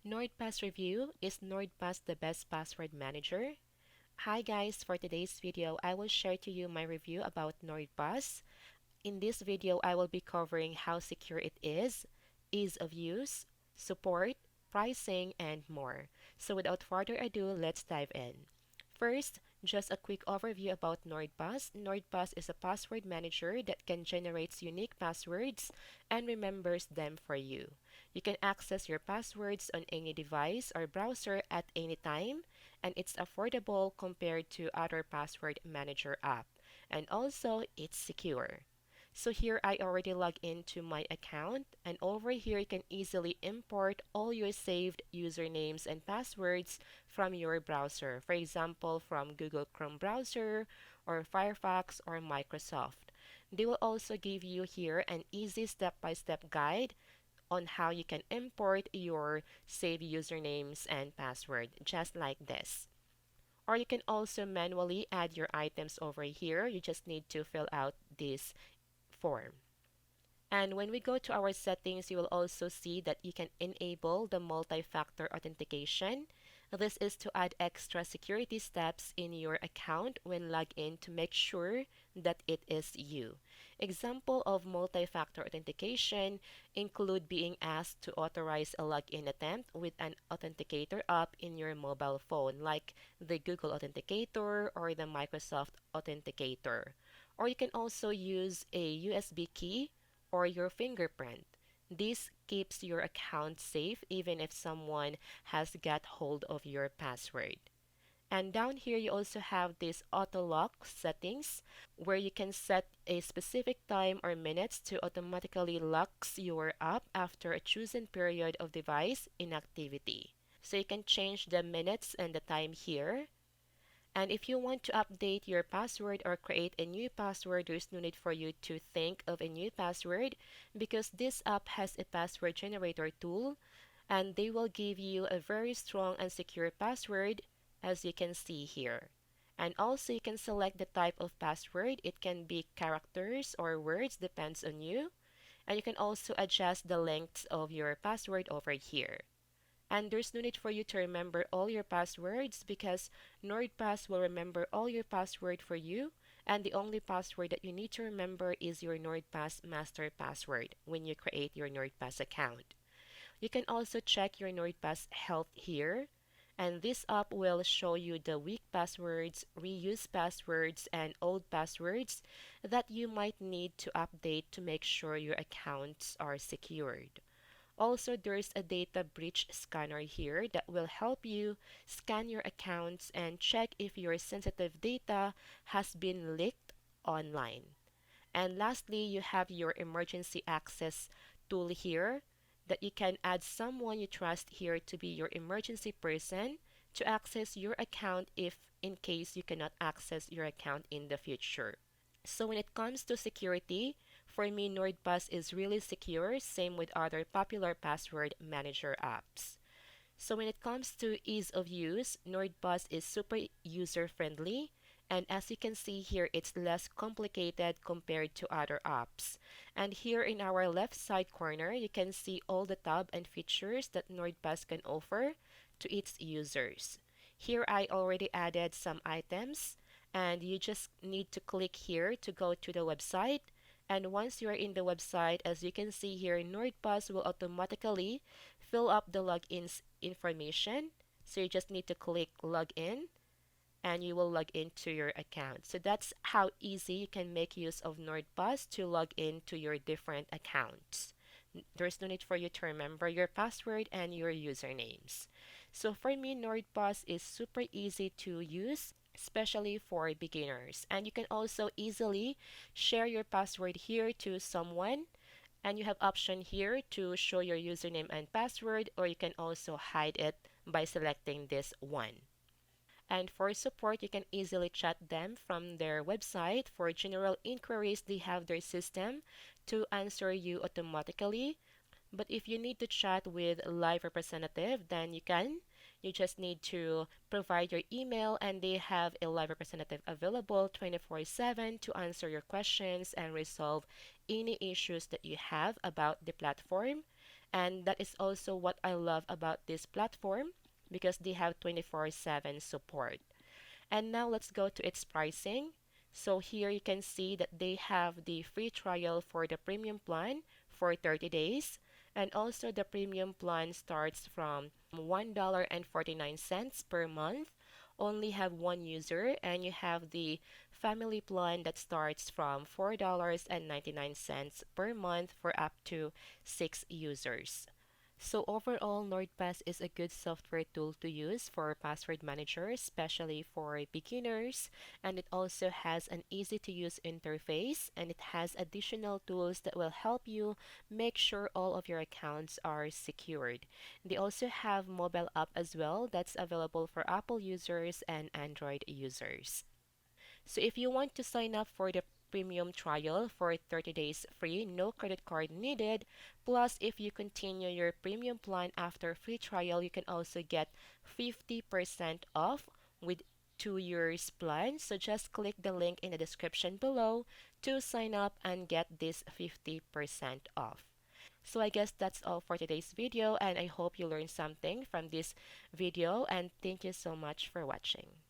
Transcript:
NordPass review. Is NordPass the best password manager? Hi guys, for today's video, I will share to you my review about NordPass. In this video, I will be covering how secure it is, ease of use, support, pricing, and more. So without further ado, let's dive in. First, just a quick overview about NordPass. NordPass is a password manager that can generate unique passwords and remembers them for you. You can access your passwords on any device or browser at any time, and it's affordable compared to other password manager app. And also, it's secure. So here I already log into my account, and over here you can easily import all your saved usernames and passwords from your browser. For example, from Google Chrome browser or Firefox or Microsoft. They will also give you here an easy step-by-step guide on how you can import your saved usernames and password, just like this. Or you can also manually add your items over here. You just need to fill out this form. And when we go to our settings, you will also see that you can enable the multi-factor authentication. This is to add extra security steps in your account when logged in to make sure that it is you. Example of multi-factor authentication include being asked to authorize a login attempt with an authenticator app in your mobile phone, like the Google Authenticator or the Microsoft Authenticator. Or you can also use a USB key or your fingerprint. This keeps your account safe even if someone has got hold of your password. And down here, you also have this auto lock settings where you can set a specific time or minutes to automatically locks your app after a chosen period of device inactivity. So you can change the minutes and the time here. And if you want to update your password or create a new password, there's no need for you to think of a new password because this app has a password generator tool and they will give you a very strong and secure password as you can see here. And also you can select the type of password. It can be characters or words, depends on you. And you can also adjust the length of your password over here. And there's no need for you to remember all your passwords because NordPass will remember all your password for you. And the only password that you need to remember is your NordPass master password when you create your NordPass account. You can also check your NordPass health here. And this app will show you the weak passwords, reused passwords, and old passwords that you might need to update to make sure your accounts are secured. Also, there's a data breach scanner here that will help you scan your accounts and check if your sensitive data has been leaked online. And lastly, you have your emergency access tool here that you can add someone you trust here to be your emergency person to access your account if in case you cannot access your account in the future. So when it comes to security, for me, NordPass is really secure, same with other popular password manager apps. So when it comes to ease of use, NordPass is super user friendly. And as you can see here, it's less complicated compared to other apps. And here in our left side corner, you can see all the tab and features that NordPass can offer to its users. Here I already added some items and you just need to click here to go to the website. And once you are in the website, as you can see here, NordPass will automatically fill up the logins information. So you just need to click login and you will log into your account. So that's how easy you can make use of NordPass to log into your different accounts. There's no need for you to remember your password and your usernames. So for me, NordPass is super easy to use, especially for beginners. And you can also easily share your password here to someone. And you have option here to show your username and password, or you can also hide it by selecting this one. And for support, you can easily chat them from their website. For general inquiries, they have their system to answer you automatically. But if you need to chat with a live representative, then you can. You just need to provide your email and they have a live representative available 24/7 to answer your questions and resolve any issues that you have about the platform. And that is also what I love about this platform because they have 24/7 support. And now let's go to its pricing. So here you can see that they have the free trial for the premium plan for 30 days. And also the premium plan starts from $1.49 per month. Only have one user, and you have the family plan that starts from $4.99 per month for up to 6 users. So overall, NordPass is a good software tool to use for password manager, especially for beginners, and it also has an easy to use interface, and it has additional tools that will help you make sure all of your accounts are secured. They also have mobile app as well that's available for Apple users and Android users. So if you want to sign up for the premium trial for 30 days free, no credit card needed. Plus, if you continue your premium plan after free trial, you can also get 50% off with 2 years plan. So just click the link in the description below to sign up and get this 50% off. So I guess that's all for today's video, and I hope you learned something from this video, and thank you so much for watching.